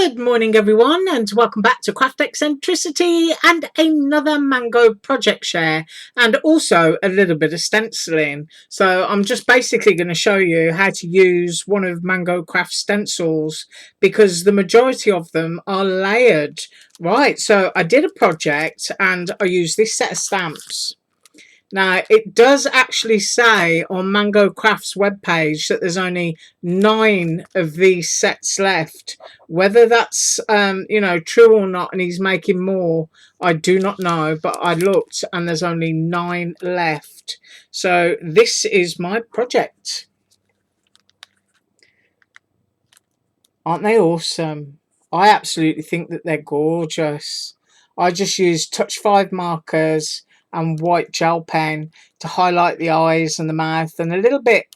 Good morning everyone, and welcome back to Craft Eccentricity and another mango project share, and also a little bit of stenciling. So I'm just basically going to show you how to use one of Mango Craft stencils, because the majority of them are layered. Right, so I did a project and I used this set of stamps. Now, it does actually say on Mango Craft's webpage that there's only 9 of these sets left. Whether that's, true or not, and he's making more, I do not know. But I looked and there's only 9 left. So this is my project. Aren't they awesome? I absolutely think that they're gorgeous. I just used Touch 5 markers and white gel pen to highlight the eyes and the mouth and a little bit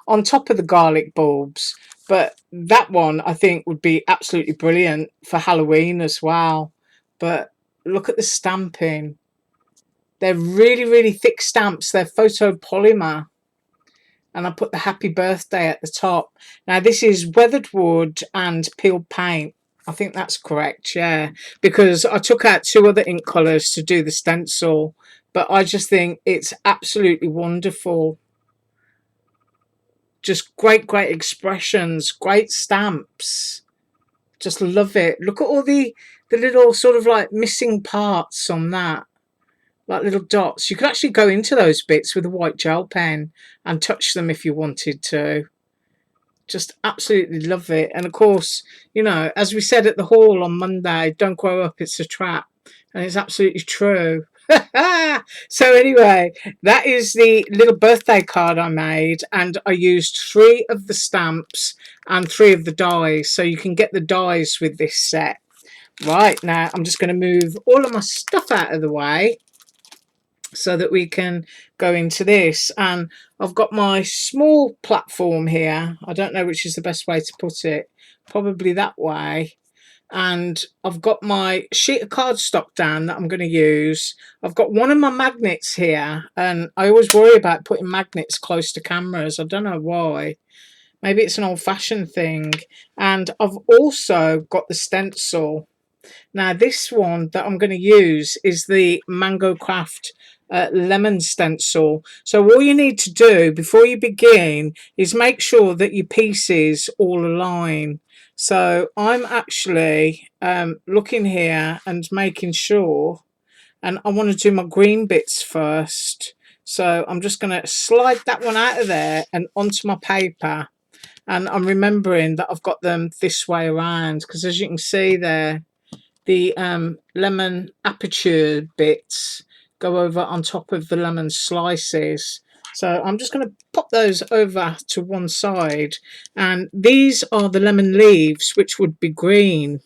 on top of the garlic bulbs. But that one I think would be absolutely brilliant for Halloween as well. But look at the stamping. They're really, really thick stamps. They're photopolymer. And I put the happy birthday at the top. Now this is weathered wood and peeled paint. I think that's correct, yeah, because I took out 2 other ink colours to do the stencil, but I just think it's absolutely wonderful. Just great expressions, great stamps. Just love it. Look at all the little sort of like missing parts on that, like little dots. You could actually go into those bits with a white gel pen and touch them if you wanted to. Just absolutely love it. And of course, you know, as we said at the haul on Monday, don't grow up, it's a trap. And it's absolutely true. So anyway, that is the little birthday card I made, and I used 3 of the stamps and 3 of the dies, so you can get the dies with this set. Right, now I'm just going to move all of my stuff out of the way so that we can go into this. And I've got my small platform here. I don't know which is the best way to put it, probably that way. And I've got my sheet of cardstock down that I'm going to use. I've got one of my magnets here, and I always worry about putting magnets close to cameras. I don't know why. Maybe it's an old-fashioned thing. And I've also got the stencil. Now this one that I'm going to use is the Mango Craft lemon stencil. So all you need to do before you begin is make sure that your pieces all align. So I'm actually looking here and making sure, and I want to do my green bits first. So I'm just going to slide that one out of there and onto my paper. And I'm remembering that I've got them this way around, because as you can see there, the lemon aperture bits go over on top of the lemon slices. So I'm just going to pop those over to one side, and these are the lemon leaves, which would be green.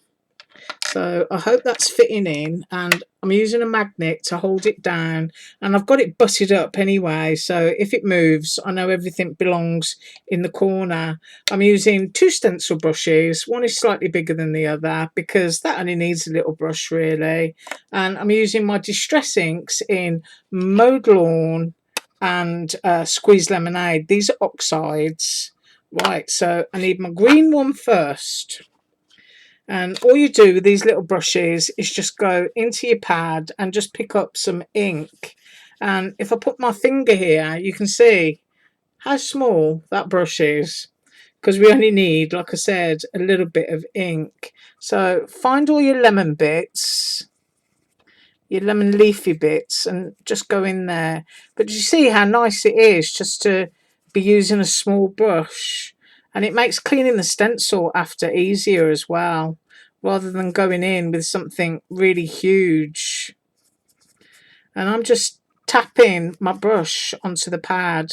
So I hope that's fitting in, and I'm using a magnet to hold it down, and I've got it butted up anyway, so if it moves I know everything belongs in the corner. I'm using 2 stencil brushes. One is slightly bigger than the other because that only needs a little brush really, and I'm using my distress inks in Mowed Lawn and Squeezed Lemonade. These are oxides. Right, so I need my green one first. And all you do with these little brushes is just go into your pad and just pick up some ink. And if I put my finger here, you can see how small that brush is, because we only need, like I said, a little bit of ink. So find all your lemon bits, your lemon leafy bits, and just go in there. But you see how nice it is just to be using a small brush, and it makes cleaning the stencil after easier as well, rather than going in with something really huge. And I'm just tapping my brush onto the pad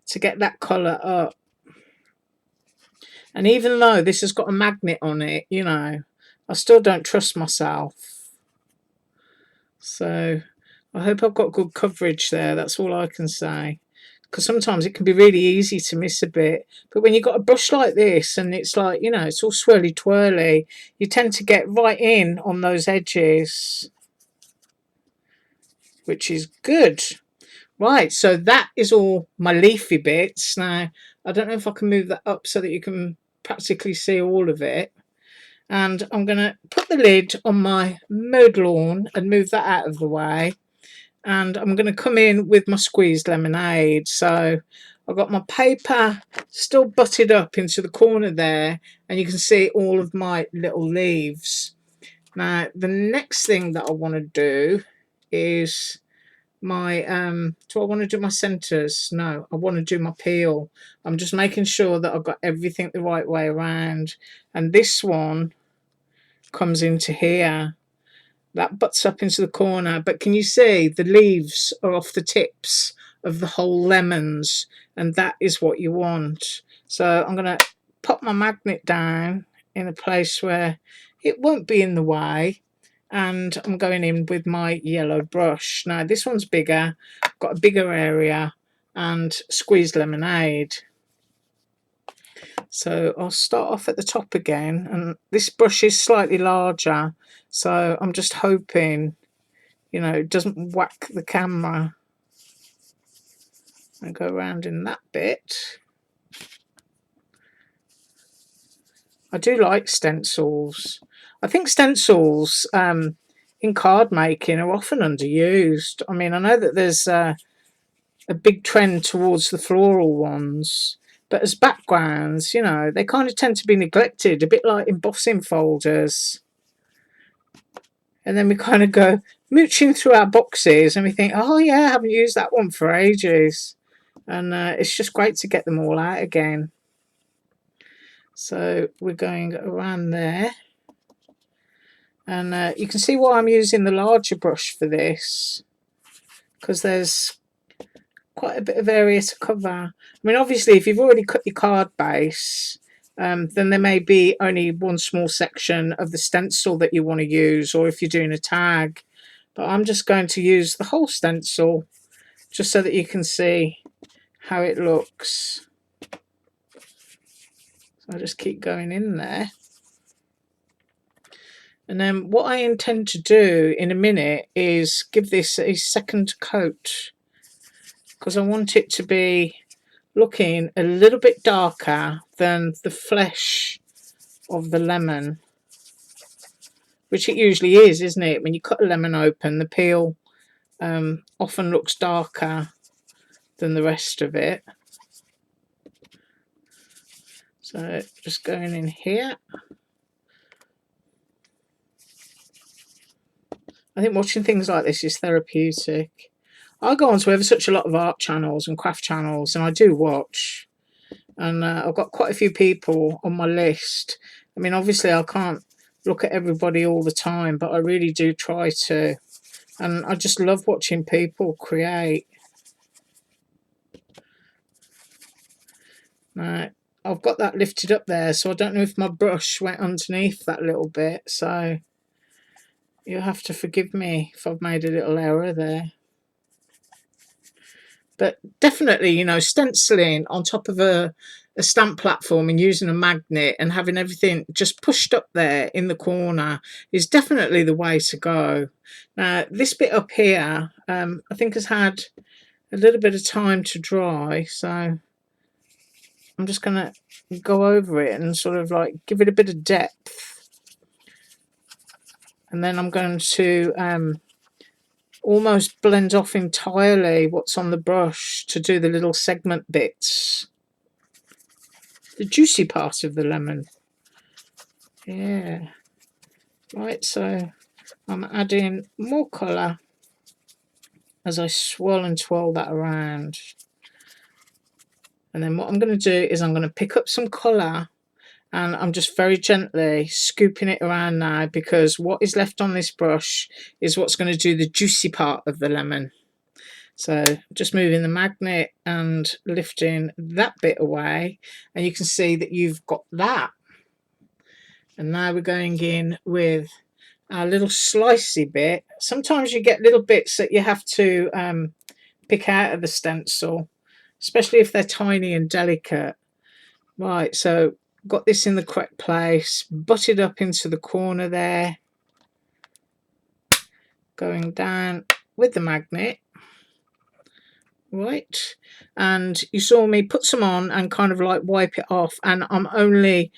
to get that colour up. And even though this has got a magnet on it, you know, I still don't trust myself. So I hope I've got good coverage there, that's all I can say. Because sometimes it can be really easy to miss a bit. But when you've got a brush like this and it's like, you know, it's all swirly twirly, you tend to get right in on those edges, which is good. Right, so that is all my leafy bits. Now, I don't know if I can move that up so that you can practically see all of it. And I'm going to put the lid on my mowed lawn and move that out of the way. And I'm going to come in with my squeezed lemonade. So I've got my paper still butted up into the corner there, and you can see all of my little leaves. Now the next thing that I want to do is my do I want to do my centers? No, I want to do my peel. I'm just making sure that I've got everything the right way around, and this one comes into here. That butts up into the corner, but can you see the leaves are off the tips of the whole lemons, and that is what you want. So I'm going to pop my magnet down in a place where it won't be in the way, and I'm going in with my yellow brush. Now this one's bigger, got a bigger area, and squeezed lemonade. So I'll start off at the top again, and this brush is slightly larger, so I'm just hoping, you know, it doesn't whack the camera. I go around in that bit. I do like stencils. I think stencils in card making are often underused. I mean, I know that there's a big trend towards the floral ones, but as backgrounds, you know, they kind of tend to be neglected, a bit like embossing folders. And then we kind of go mooching through our boxes and we think, oh yeah, I haven't used that one for ages. And it's just great to get them all out again. So we're going around there. And you can see why I'm using the larger brush for this, because there's quite a bit of area to cover. I mean, obviously, if you've already cut your card base, then there may be only one small section of the stencil that you want to use, or if you're doing a tag. But I'm just going to use the whole stencil just so that you can see how it looks. So I'll just keep going in there. And then what I intend to do in a minute is give this a second coat, because I want it to be looking a little bit darker than the flesh of the lemon, which it usually is, isn't it? When you cut a lemon open, the peel often looks darker than the rest of it. So just going in here. I think watching things like this is therapeutic. I go on to ever such a lot of art channels and craft channels, and I do watch. And I've got quite a few people on my list. I mean, obviously I can't look at everybody all the time, but I really do try to. And I just love watching people create. Right, I've got that lifted up there, so I don't know if my brush went underneath that little bit, so you'll have to forgive me if I've made a little error there. But definitely, you know, stenciling on top of a stamp platform and using a magnet and having everything just pushed up there in the corner is definitely the way to go. Now, this bit up here, I think has had a little bit of time to dry, so I'm just going to go over it and sort of like give it a bit of depth. And then I'm going to almost blend off entirely what's on the brush to do the little segment bits, the juicy part of the lemon. Yeah, right, so I'm adding more colour as I swirl and twirl that around. And then what I'm going to do is I'm going to pick up some colour, and I'm just very gently scooping it around now, because what is left on this brush is what's going to do the juicy part of the lemon. So just moving the magnet and lifting that bit away, and you can see that you've got that. And now we're going in with our little slicey bit. Sometimes you get little bits that you have to pick out of the stencil, especially if they're tiny and delicate. Right, so got this in the correct place, butted up into the corner there, going down with the magnet. Right, and you saw me put some on and kind of like wipe it off, and I'm only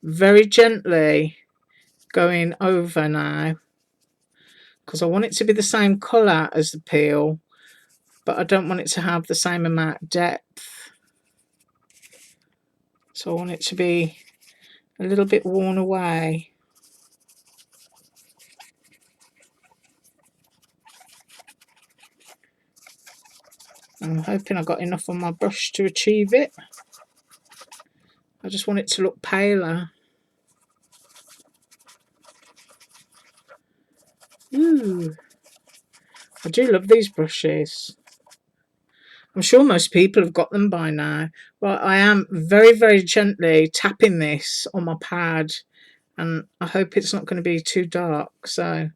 very gently going over now, because I want it to be the same colour as the peel, but I don't want it to have the same amount of depth. So I want it to be a little bit worn away. I'm hoping I got enough on my brush to achieve it. I just want it to look paler. Ooh, I do love these brushes. I'm sure most people have got them by now. Well, I am very, very gently tapping this on my pad, and I hope it's not going to be too dark. So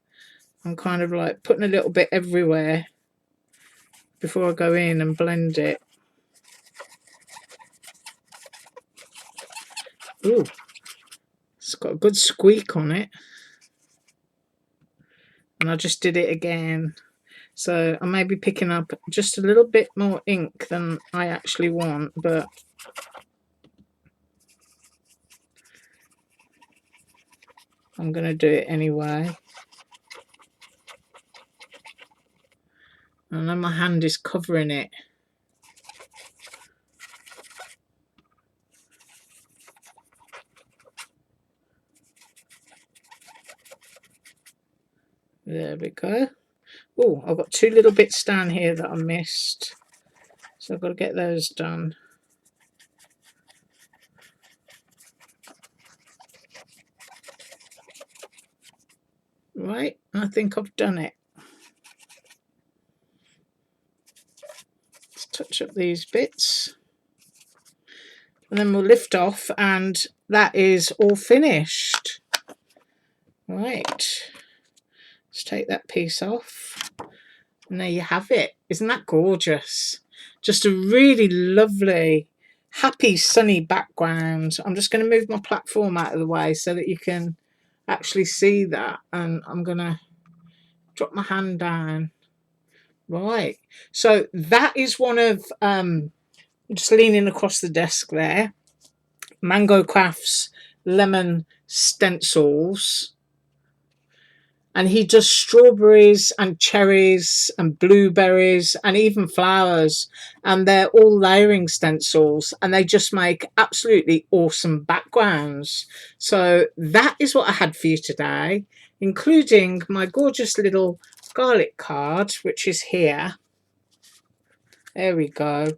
I'm kind of like putting a little bit everywhere before I go in and blend it. Ooh, it's got a good squeak on it. And I just did it again. So I may be picking up just a little bit more ink than I actually want, but I'm going to do it anyway. And then my hand is covering it. There we go. Oh, I've got two little bits down here that I missed. So I've got to get those done. Right, I think I've done it. Let's touch up these bits. And then we'll lift off, and that is all finished. Right, let's take that piece off. And there you have it. Isn't that gorgeous? Just a really lovely, happy, sunny background. I'm just going to move my platform out of the way so that you can actually see that. And I'm going to drop my hand down. Right. So that is one of, just leaning across the desk there, Mango Crafts lemon stencils. And he does strawberries and cherries and blueberries and even flowers. And they're all layering stencils, and they just make absolutely awesome backgrounds. So that is what I had for you today, including my gorgeous little garlic card, which is here. There we go.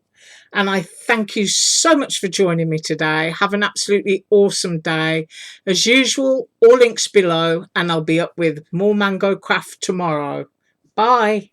And I thank you so much for joining me today. Have an absolutely awesome day. As usual, all links below, and I'll be up with more Mango Craft tomorrow. Bye.